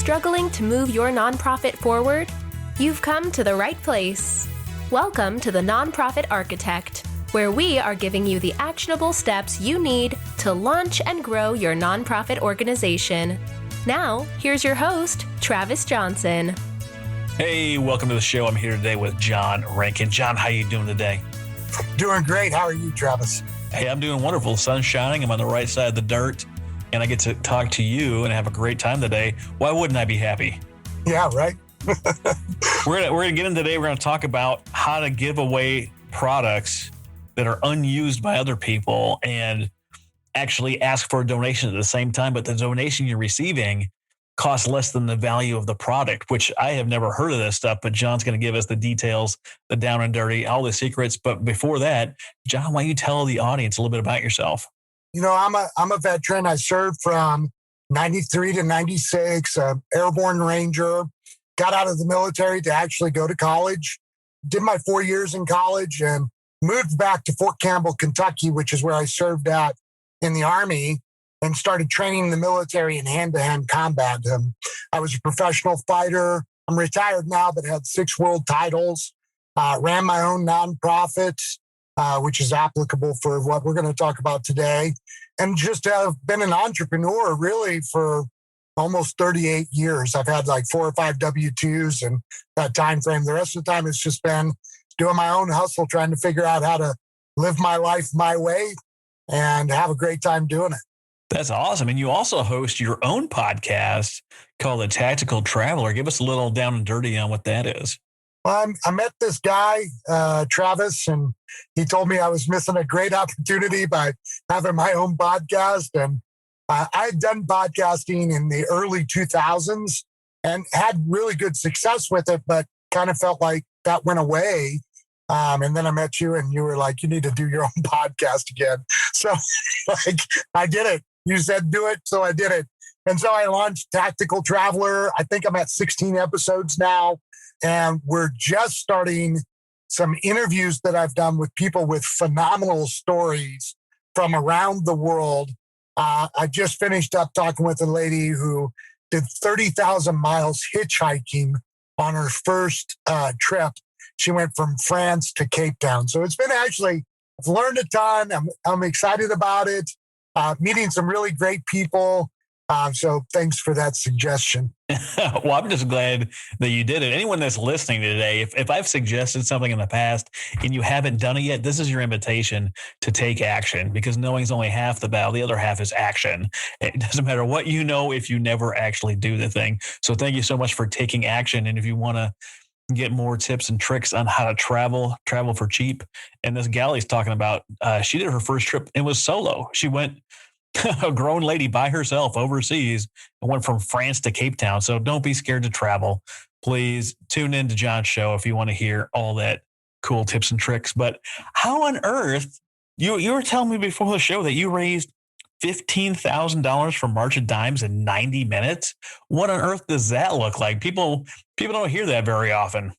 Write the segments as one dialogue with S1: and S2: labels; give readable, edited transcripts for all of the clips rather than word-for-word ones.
S1: Struggling to move your nonprofit forward? You've come to the right place. Welcome to the Nonprofit Architect, where we are giving you the actionable steps you need to launch and grow your nonprofit organization. Now, here's your host, Travis Johnson.
S2: Hey, welcome to the show. I'm here today with John Renken. John, how you doing today?
S3: Doing great. How are you, Travis?
S2: Hey, I'm doing wonderful. The sun's shining. I'm on the right side of the dirt, and I get to talk to you and have a great time today. Why wouldn't I be happy?
S3: Yeah, right.
S2: We're gonna get in today. We're gonna talk about how to give away products that are unused by other people and actually ask for a donation at the same time. But the donation you're receiving costs less than the value of the product, which I have never heard of this stuff, but John's going to give us the details, the down and dirty, all the secrets. But before that, John, why don't you tell the audience a little bit about yourself?
S3: You know, I'm a veteran. I served from 93 to 96, airborne ranger, got out of the military to actually go to college, did my 4 years in college and moved back to Fort Campbell, Kentucky, which is where I served at in the Army, and started training the military in hand-to-hand combat. I was a professional fighter. I'm retired now, but had 6 world titles, ran my own nonprofit, which is applicable for what we're going to talk about today, and just have been an entrepreneur really for almost 38 years. I've had like 4 or 5 W-2s in that time frame. The rest of the time, it's just been doing my own hustle, trying to figure out how to live my life my way and have a great time doing it.
S2: That's awesome. And you also host your own podcast called Untitled Traveler. Give us a little down and dirty on what that is.
S3: Well, I met this guy, Travis, and he told me I was missing a great opportunity by having my own podcast. And I had done podcasting in the early 2000s and had really good success with it, but kind of felt like that went away. And then I met you and you were like, you need to do your own podcast again. So like, I did it. You said do it, so I did it. And so I launched Tactical Traveler. I think I'm at 16 episodes now. And we're just starting some interviews that I've done with people with phenomenal stories from around the world. I just finished up talking with a lady who did 30,000 miles hitchhiking on her first trip. She went from France to Cape Town. So it's been actually, I've learned a ton. I'm excited about it. Meeting some really great people. So thanks for that suggestion.
S2: Well, I'm just glad that you did it. Anyone that's listening today, if I've suggested something in the past and you haven't done it yet, this is your invitation to take action, because knowing is only half the battle. The other half is action. It doesn't matter what you know if you never actually do the thing. So thank you so much for taking action. And if you want to get more tips and tricks on how to travel for cheap. And this gal he's talking about, she did her first trip and was solo. She went, a grown lady by herself overseas, and went from France to Cape Town. So don't be scared to travel. Please tune in to John's show if you want to hear all that cool tips and tricks. But how on earth, you were telling me before the show that you raised $15,000 from March of Dimes in 90 minutes. What on earth does that look like? People don't hear that very often.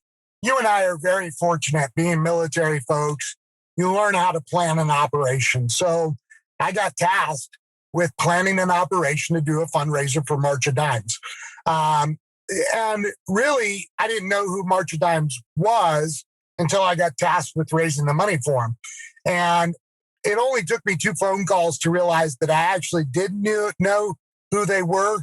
S3: You and I are very fortunate being military folks. You learn how to plan an operation. So I got tasked with planning an operation to do a fundraiser for March of Dimes. And really, I didn't know who March of Dimes was until I got tasked with raising the money for him. And it only took me 2 phone calls to realize that I actually did know who they were.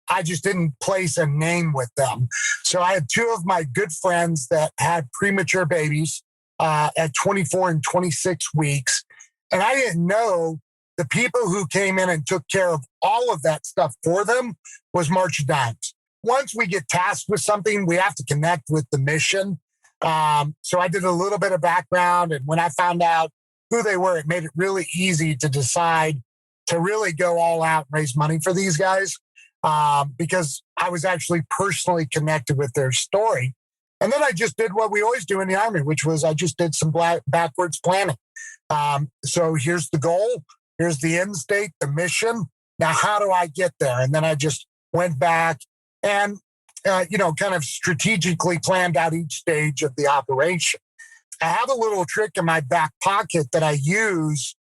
S3: I just didn't place a name with them. So I had 2 of my good friends that had premature babies at 24 and 26 weeks. And I didn't know the people who came in and took care of all of that stuff for them was March of Dimes. Once we get tasked with something, we have to connect with the mission. So I did a little bit of background. And when I found out who they were, it made it really easy to decide to really go all out and raise money for these guys, because I was actually personally connected with their story. And then I just did what we always do in the Army, which was I just did some backwards planning. So here's the goal. Here's the end state, the mission. Now, how do I get there? And then I just went back and, kind of strategically planned out each stage of the operation. I have a little trick in my back pocket that I use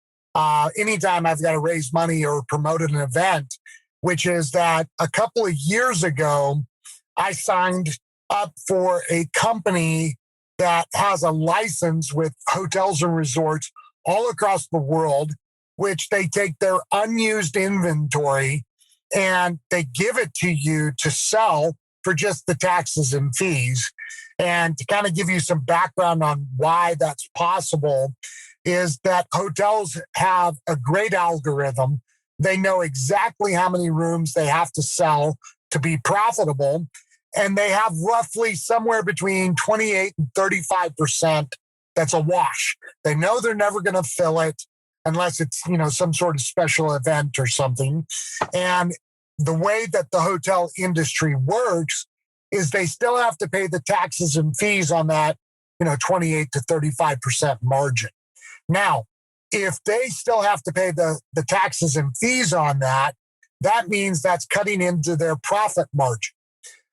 S3: anytime I've got to raise money or promote an event. which is that a couple of years ago, I signed up for a company that has a license with hotels and resorts all across the world, which they take their unused inventory and they give it to you to sell for just the taxes and fees. And to kind of give you some background on why that's possible is that hotels have a great algorithm. They know exactly how many rooms they have to sell to be profitable. And they have roughly somewhere between 28 and 35% that's a wash. They know they're never going to fill it unless it's, some sort of special event or something. And the way that the hotel industry works is they still have to pay the taxes and fees on that, 28 to 35% margin. Now, if they still have to pay the taxes and fees on that, that means that's cutting into their profit margin.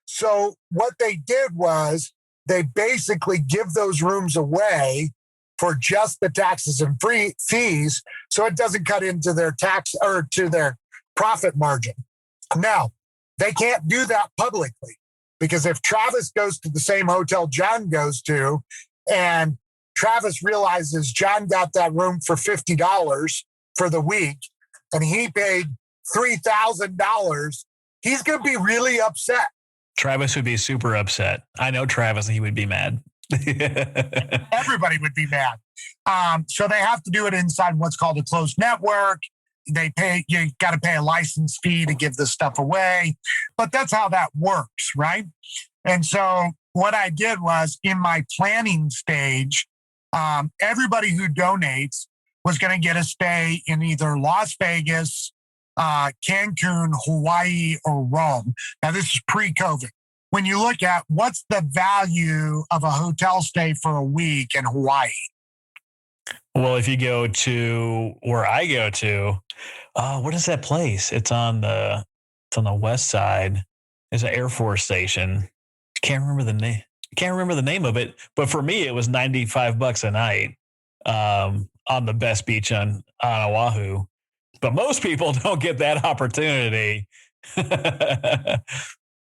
S3: So what they did was they basically give those rooms away for just the taxes and fees, so it doesn't cut into their tax or to their profit margin. Now, they can't do that publicly because if Travis goes to the same hotel John goes to and Travis realizes John got that room for $50 for the week and he paid $3,000, he's going to be really upset.
S2: Travis would be super upset. I know Travis, and he would be mad.
S3: Everybody would be mad. So they have to do it inside what's called a closed network. You got to pay a license fee to give this stuff away, but that's how that works, right? And so what I did was in my planning stage, everybody who donates was going to get a stay in either Las Vegas, Cancun, Hawaii, or Rome. Now, this is pre-COVID. When you look at what's the value of a hotel stay for a week in Hawaii?
S2: Well, if you go to where I go to, what is that place? It's on the west side. There's an Air Force station. Can't remember the name. Can't remember the name of it. But for me, it was $95 a night on the best beach on Oahu. But most people don't get that opportunity.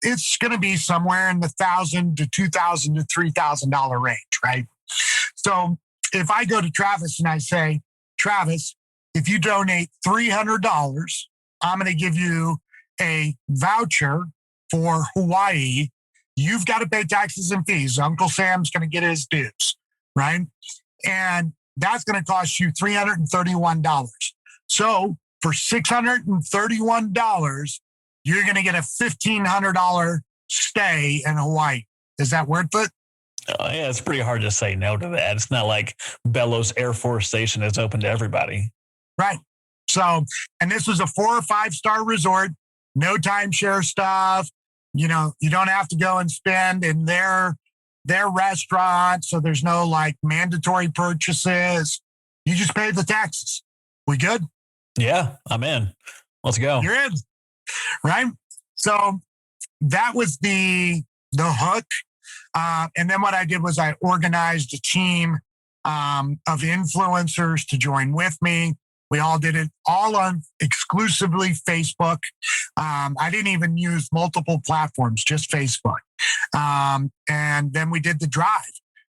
S3: It's going to be somewhere in the $1,000 to $2,000 to $3,000 range, right? So if I go to Travis and I say, Travis, if you donate $300, I'm going to give you a voucher for Hawaii. You've got to pay taxes and fees. Uncle Sam's going to get his dues, right? And that's going to cost you $331. So for $631, you're going to get a $1,500 stay in Hawaii. Is that worth it?
S2: Yeah, it's pretty hard to say no to that. It's not like Bellows Air Force Station is open to everybody.
S3: Right. So, and this was a 4 or 5 star resort, no timeshare stuff. You don't have to go and spend in their restaurant. So there's no like mandatory purchases. You just pay the taxes. We good?
S2: Yeah, I'm in. Let's go.
S3: You're in. Right. So that was the hook. And then what I did was I organized a team of influencers to join with me. We all did it all on exclusively Facebook. I didn't even use multiple platforms, just Facebook. And then we did the drive.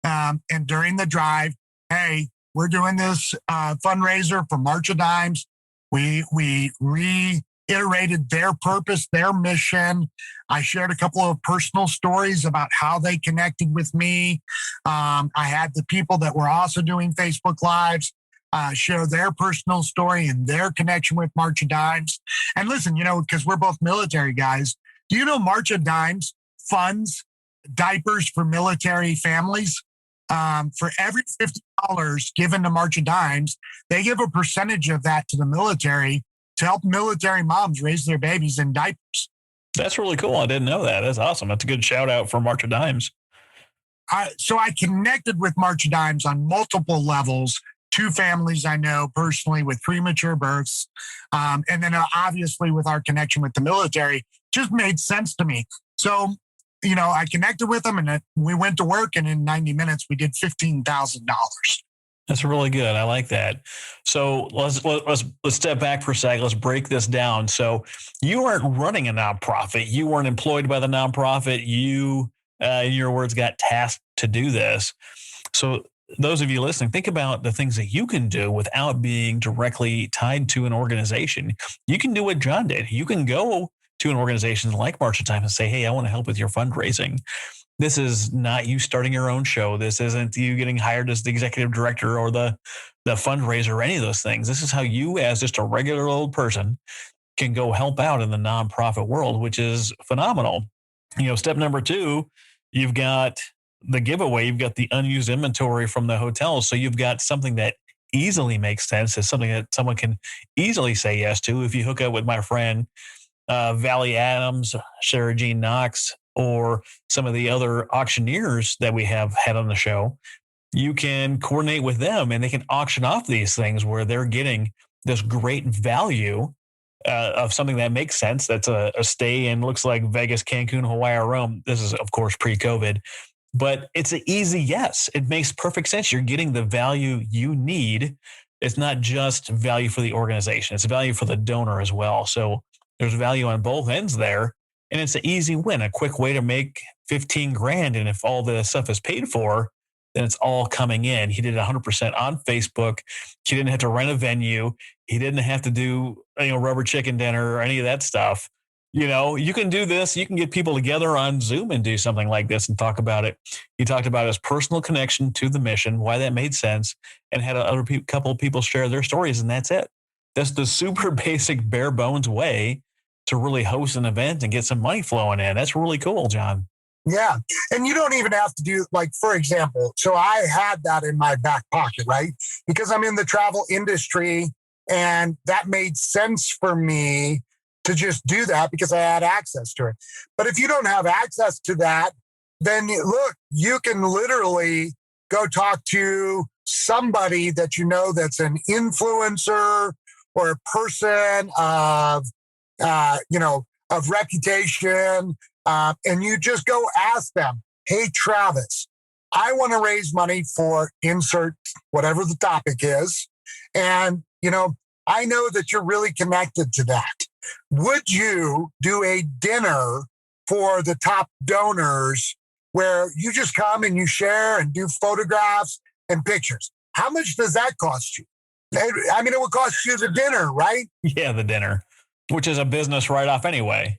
S3: And during the drive, hey, we're doing this fundraiser for March of Dimes. We reiterated their purpose, their mission. I shared a couple of personal stories about how they connected with me. I had the people that were also doing Facebook Lives share their personal story and their connection with March of Dimes. And listen, because we're both military guys, do you know March of Dimes funds diapers for military families? For every $50 given to March of Dimes, they give a percentage of that to the military to help military moms raise their babies in diapers.
S2: That's really cool. I didn't know that. That's awesome. That's a good shout out for March of Dimes.
S3: So I connected with March of Dimes on multiple levels. 2 families I know personally with premature births. And then obviously with our connection with the military, just made sense to me. So, I connected with them and we went to work, and in 90 minutes, we did $15,000.
S2: That's really good. I like that. So let's step back for a second. Let's break this down. So you weren't running a nonprofit. You weren't employed by the nonprofit. You, in your words, got tasked to do this. So those of you listening, think about the things that you can do without being directly tied to an organization. You can do what John did. You can go to an organization like March of Time and say, hey, I want to help with your fundraising. This is not you starting your own show. This isn't you getting hired as the executive director or the fundraiser or any of those things. This is how you, as just a regular old person, can go help out in the nonprofit world, which is phenomenal. Step number 2, you've got the giveaway. You've got the unused inventory from the hotel. So you've got something that easily makes sense. It's something that someone can easily say yes to. If you hook up with my friend, Valley Adams, Sarah Jean Knox, or some of the other auctioneers that we have had on the show, you can coordinate with them and they can auction off these things where they're getting this great value of something that makes sense. That's a stay in, looks like Vegas, Cancun, Hawaii, or Rome. This is, of course, pre-COVID, but it's an easy yes. It makes perfect sense. You're getting the value you need. It's not just value for the organization. It's value for the donor as well. So there's value on both ends there. And it's an easy win, a quick way to make 15 grand. And if all the stuff is paid for, then it's all coming in. He did 100% on Facebook. He didn't have to rent a venue. He didn't have to do, rubber chicken dinner or any of that stuff. You can do this. You can get people together on Zoom and do something like this and talk about it. He talked about his personal connection to the mission, why that made sense, and had a couple of people share their stories. And that's it. That's the super basic, bare bones way to really host an event and get some money flowing in. That's really cool, John.
S3: Yeah. And you don't even have to do, like, for example, so I had that in my back pocket, right? Because I'm in the travel industry and that made sense for me to just do that because I had access to it. But if you don't have access to that, then look, you can literally go talk to somebody that that's an influencer or a person of reputation. And you just go ask them, hey, Travis, I want to raise money for insert whatever the topic is. And, I know that you're really connected to that. Would you do a dinner for the top donors where you just come and you share and do photographs and pictures? How much does that cost you? I mean, it would cost you the dinner, right?
S2: Yeah, the dinner, which is a business write-off anyway.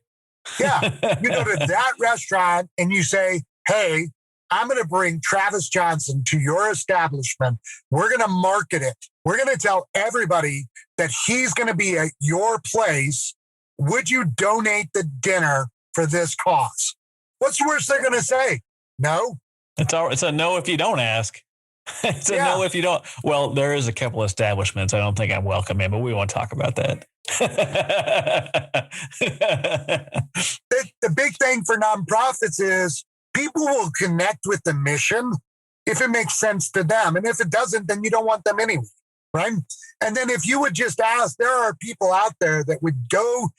S3: Yeah. You go to that restaurant and you say, hey, I'm going to bring Travis Johnson to your establishment. We're going to market it. We're going to tell everybody that he's going to be at your place. Would you donate the dinner for this cause? What's the worst they're going to say? No.
S2: It's a no if you don't ask. It's a no if you don't. Well, there is a couple of establishments I don't think I'm welcome in, but we won't talk about that.
S3: The big thing for nonprofits is people will connect with the mission if it makes sense to them. And if it doesn't, then you don't want them anyway, right? And then if you would just ask, there are people out there that would go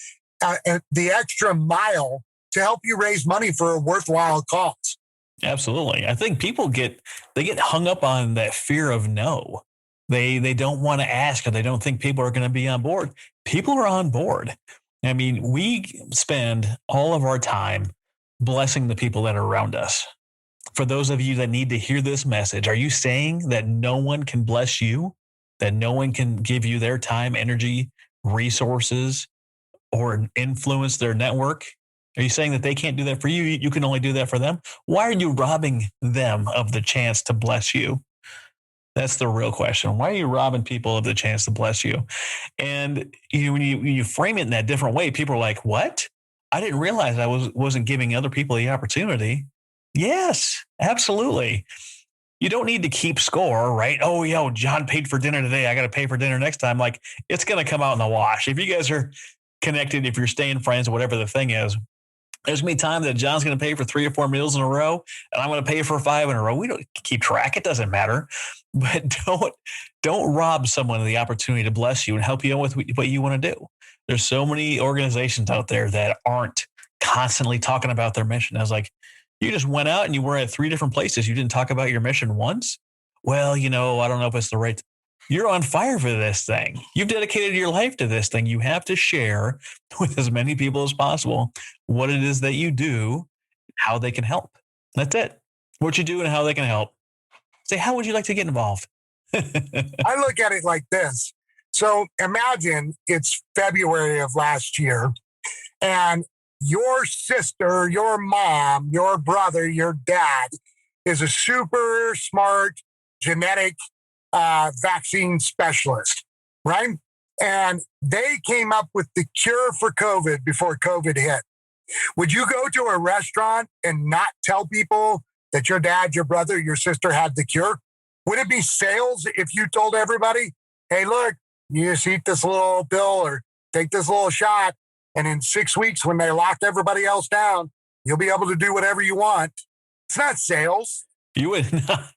S3: the extra mile to help you raise money for a worthwhile cause.
S2: Absolutely. I think people get hung up on that fear of no. They don't want to ask, or they don't think people are going to be on board. People are on board. I mean, we spend all of our time blessing the people that are around us. For those of you that need to hear this message, are you saying that no one can bless you? That no one can give you their time, energy, resources, or influence their network? Are you saying that they can't do that for you? You can only do that for them? Why are you robbing them of the chance to bless you? That's the real question. Why are you robbing people of the chance to bless you? And when you frame it in that different way, people are like, what? I didn't realize I wasn't giving other people the opportunity. Yes, absolutely. You don't need to keep score, right? Oh, John paid for dinner today. I got to pay for dinner next time. Like, it's going to come out in the wash. If you guys are connected, if you're staying friends, whatever the thing is, there's going to be time that John's going to pay for 3 or 4 meals in a row, and I'm going to pay for 5 in a row. We don't keep track. It doesn't matter. But don't rob someone of the opportunity to bless you and help you out with what you want to do. There's so many organizations out there that aren't constantly talking about their mission. I was like, you just went out and you were at 3 different places. You didn't talk about your mission once. well, I don't know if it's the right. You're on fire for this thing. You've dedicated your life to this thing. You have to share with as many people as possible what it is that you do, how they can help. That's it. What you do and how they can help. Say, how would you like to get involved?
S3: I look at it like this. So imagine it's February of last year, and your sister, your mom, your brother, your dad is a super smart genetic vaccine specialist, right? And they came up with the cure for COVID before COVID hit. Would you go to a restaurant and not tell people that your dad, your brother, your sister had the cure? Would it be sales if you told everybody, hey, look, you just eat this little pill or take this little shot, and in 6 weeks, when they lock everybody else down, you'll be able to do whatever you want? It's not sales.
S2: You would not.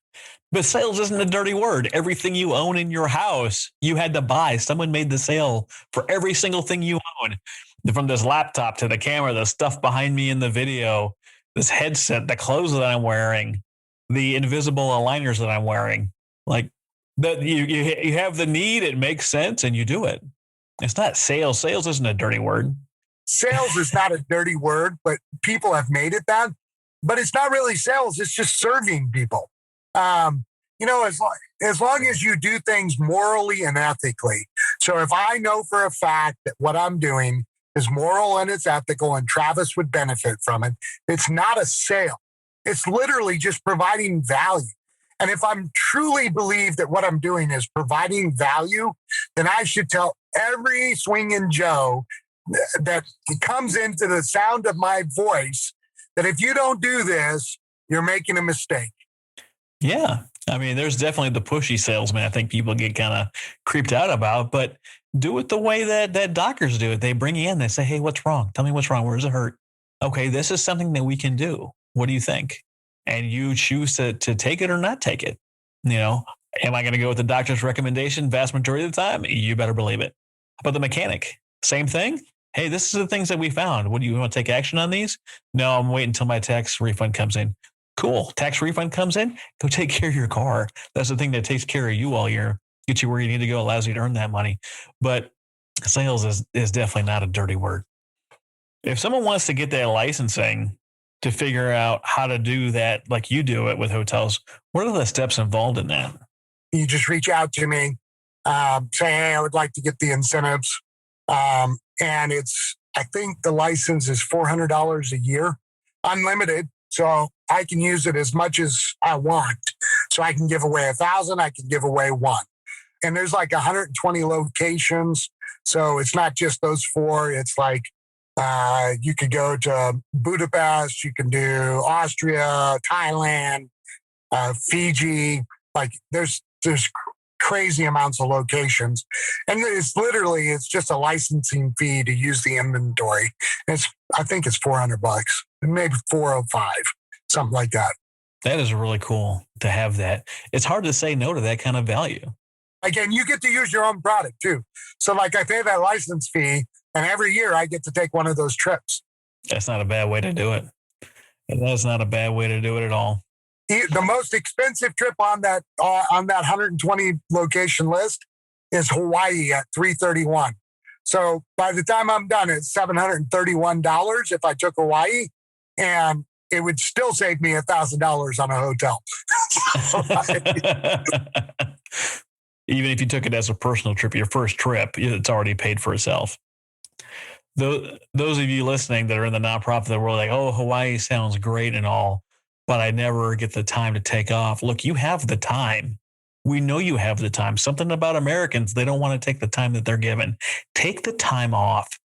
S2: But sales isn't a dirty word. Everything you own in your house, you had to buy. Someone made the sale for every single thing you own. From this laptop to the camera, the stuff behind me in the video, this headset, the clothes that I'm wearing, the invisible aligners that I'm wearing. Like that, you have the need, it makes sense, and you do it. It's not sales. Sales isn't a dirty word.
S3: Sales is not a dirty word, but people have made it that. But it's not really sales. It's just serving people. As long as you do things morally and ethically. So if I know for a fact that what I'm doing is moral and it's ethical and Travis would benefit from it, it's not a sale. It's literally just providing value. And if I'm truly believe that what I'm doing is providing value, then I should tell every swinging Joe that comes into the sound of my voice that if you don't do this, you're making a mistake.
S2: Yeah. I mean, there's definitely the pushy salesman I think people get kind of creeped out about, but do it the way that doctors do it. They bring you in, they say, hey, what's wrong? Tell me what's wrong. Where does it hurt? Okay, this is something that we can do. What do you think? And you choose to take it or not take it. Am I going to go with the doctor's recommendation vast majority of the time? You better believe it. But the mechanic, same thing. Hey, this is the things that we found. What do you want to take action on these? No, I'm waiting until my tax refund comes in. Cool. Tax refund comes in. Go take care of your car. That's the thing that takes care of you all year. Get you where you need to go, allows you to earn that money. But sales is definitely not a dirty word. If someone wants to get that licensing to figure out how to do that like you do it with hotels, what are the steps involved in that?
S3: You just reach out to me, say, hey, I would like to get the incentives. And I think the license is $400 a year, unlimited. So I can use it as much as I want. So I can give away 1,000, I can give away 1. And there's like 120 locations. So it's not just those 4. It's like you could go to Budapest, you can do Austria, Thailand, Fiji. Like there's crazy amounts of locations. And it's just a licensing fee to use the inventory. I think it's $400, maybe 405, something like that.
S2: That is really cool to have that. It's hard to say no to that kind of value.
S3: Again, you get to use your own product too. So like I pay that license fee and every year I get to take one of those trips.
S2: That's not a bad way to do it. That's not a bad way to do it at all.
S3: The most expensive trip on that 120 location list is Hawaii at $331. So by the time I'm done, it's $731 if I took Hawaii, and it would still save me $1,000 on a hotel.
S2: Even if you took it as a personal trip, your first trip, it's already paid for itself. Those of you listening that are in the nonprofit world, like, oh, Hawaii sounds great and all, but I never get the time to take off. Look, you have the time. We know you have the time. Something about Americans, they don't want to take the time that they're given. Take the time off.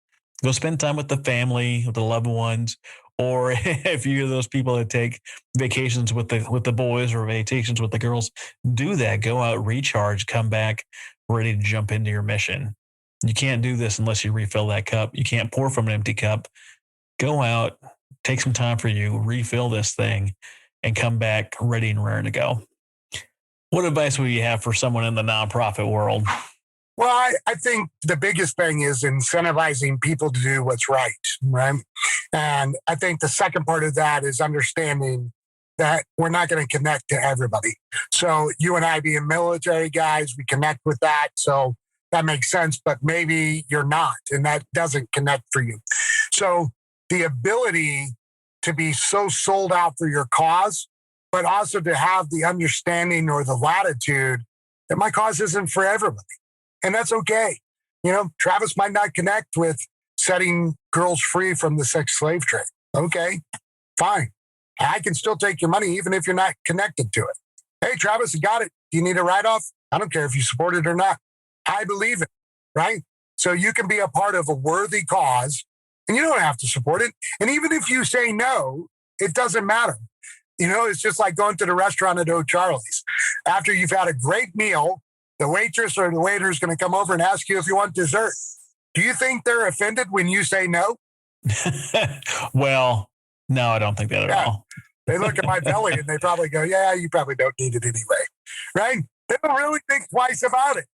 S2: Go spend time with the family, with the loved ones, or if you're those people that take vacations with the boys or vacations with the girls, do that. Go out, recharge, come back ready to jump into your mission. You can't do this unless you refill that cup. You can't pour from an empty cup. Go out, take some time for you, refill this thing, and come back ready and raring to go. What advice would you have for someone in the nonprofit world?
S3: Well, I think the biggest thing is incentivizing people to do what's right? And I think the second part of that is understanding that we're not going to connect to everybody. So you and I being military guys, we connect with that. So that makes sense, but maybe you're not, and that doesn't connect for you. So the ability to be so sold out for your cause, but also to have the understanding or the latitude that my cause isn't for everybody. And that's okay. Travis might not connect with setting girls free from the sex slave trade. Okay, fine. I can still take your money even if you're not connected to it. Hey, Travis, you got it. Do you need a write-off? I don't care if you support it or not. I believe it, right? So you can be a part of a worthy cause and you don't have to support it. And even if you say no, it doesn't matter. It's just like going to the restaurant at O'Charlie's. After you've had a great meal, the waitress or the waiter is going to come over and ask you if you want dessert. Do you think they're offended when you say no?
S2: Well, no, I don't think that at all.
S3: They look at my belly and they probably go, yeah, you probably don't need it anyway, right? They don't really think twice about it.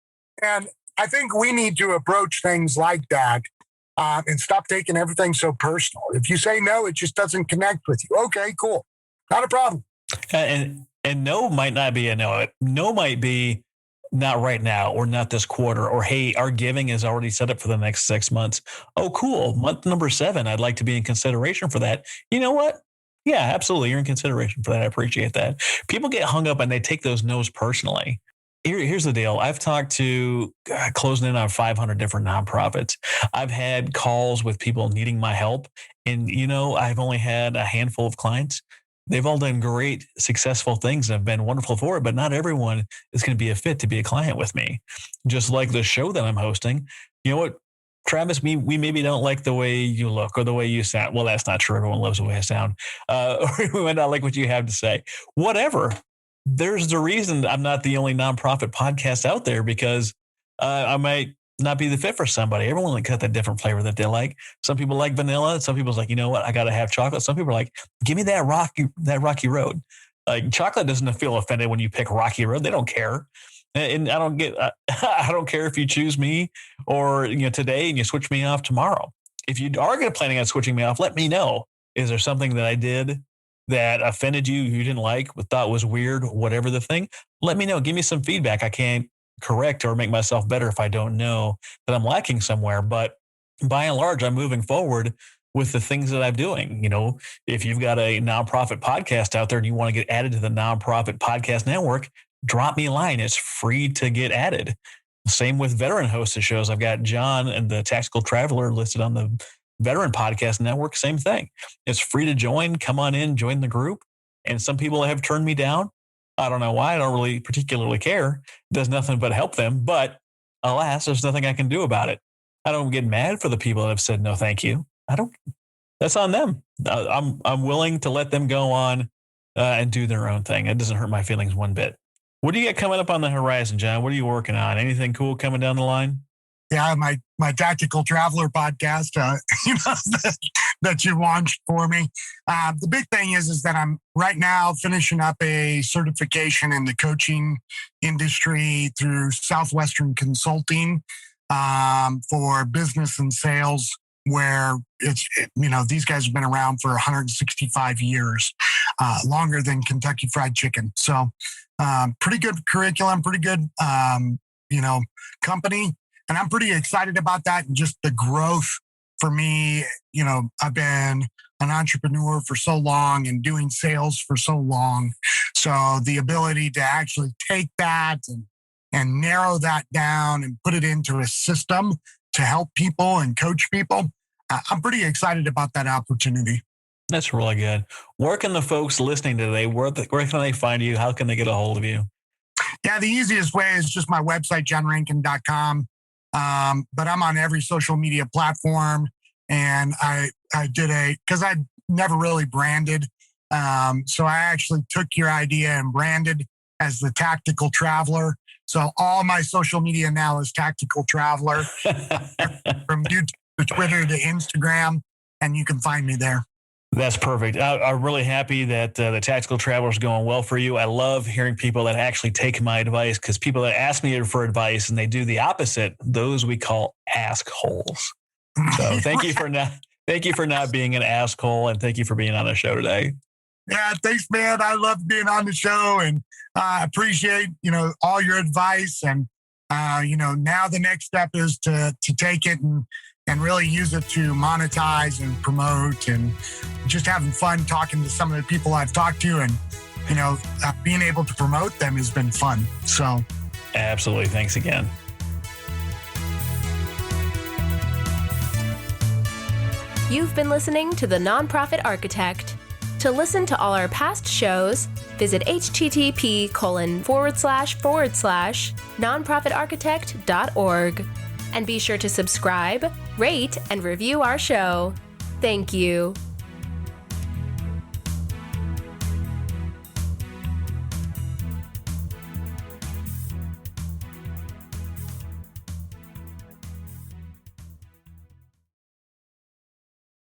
S3: And I think we need to approach things like that and stop taking everything so personal. If you say no, it just doesn't connect with you. Okay, cool. Not a problem.
S2: And no might not be a no. No might be not right now or not this quarter, or, hey, our giving is already set up for the next 6 months. Oh, cool. Month number 7, I'd like to be in consideration for that. You know what? Yeah, absolutely. You're in consideration for that. I appreciate that. People get hung up and they take those no's personally. Here's the deal. I've talked to closing in on 500 different nonprofits. I've had calls with people needing my help. And, I've only had a handful of clients. They've all done great, successful things and have been wonderful for it, but not everyone is going to be a fit to be a client with me. Just like the show that I'm hosting. You know what, Travis, we maybe don't like the way you look or the way you sound. Well, that's not true. Everyone loves the way I sound. Or we might not like what you have to say. Whatever. There's the reason I'm not the only nonprofit podcast out there, because I might not be the fit for somebody. Everyone got that different flavor that they like. Some people like vanilla. Some people's like, you know what, I got to have chocolate. Some people are like, give me that rocky road. Like, chocolate doesn't feel offended when you pick rocky road. They don't care. And I don't care if you choose me or, today and you switch me off tomorrow. If you are planning on switching me off, let me know. Is there something that I did that offended you didn't like, thought was weird, whatever the thing? Let me know. Give me some feedback. I can't correct or make myself better if I don't know that I'm lacking somewhere. But by and large, I'm moving forward with the things that I'm doing. If you've got a nonprofit podcast out there and you want to get added to the nonprofit podcast network, drop me a line. It's free to get added. Same with veteran hosted shows. I've got John and the Tactical Traveler listed on the veteran podcast network. Same thing. It's free to join. Come on in, join the group. And some people have turned me down. I don't know why. I don't really particularly care. It does nothing but help them. But alas, there's nothing I can do about it. I don't get mad for the people that have said no, thank you. That's on them. I'm willing to let them go on and do their own thing. It doesn't hurt my feelings one bit. What do you got coming up on the horizon, John? What are you working on? Anything cool coming down the line?
S3: Yeah, my Tactical Traveler podcast, that you launched for me. The big thing is that I'm right now finishing up a certification in the coaching industry through Southwestern Consulting for business and sales, where these guys have been around for 165 years, longer than Kentucky Fried Chicken. So pretty good curriculum, pretty good, company. And I'm pretty excited about that and just the growth for me. I've been an entrepreneur for so long and doing sales for so long. So the ability to actually take that and narrow that down and put it into a system to help people and coach people, I'm pretty excited about that opportunity.
S2: That's really good. Where can the folks listening today, where can they find you? How can they get a hold of you?
S3: Yeah, the easiest way is just my website, johnrenken.com. But I'm on every social media platform, and I did because I never really branded. So I actually took your idea and branded as the Tactical Traveler. So all my social media now is Tactical Traveler, from YouTube to Twitter to Instagram, and you can find me there.
S2: That's perfect. I'm really happy that the Tactical Traveler is going well for you. I love hearing people that actually take my advice, because people that ask me for advice and they do the opposite, those we call ass-holes. So thank you for not being an asshole, and thank you for being on the show today.
S3: Yeah, thanks, man. I love being on the show and appreciate, all your advice. And, now the next step is to take it and really use it to monetize and promote and just having fun talking to some of the people I've talked to and, being able to promote them has been fun. So
S2: absolutely. Thanks again.
S1: You've been listening to The Nonprofit Architect. To listen to all our past shows, visit http://nonprofitarchitect.org. And be sure to subscribe, rate, and review our show. Thank you.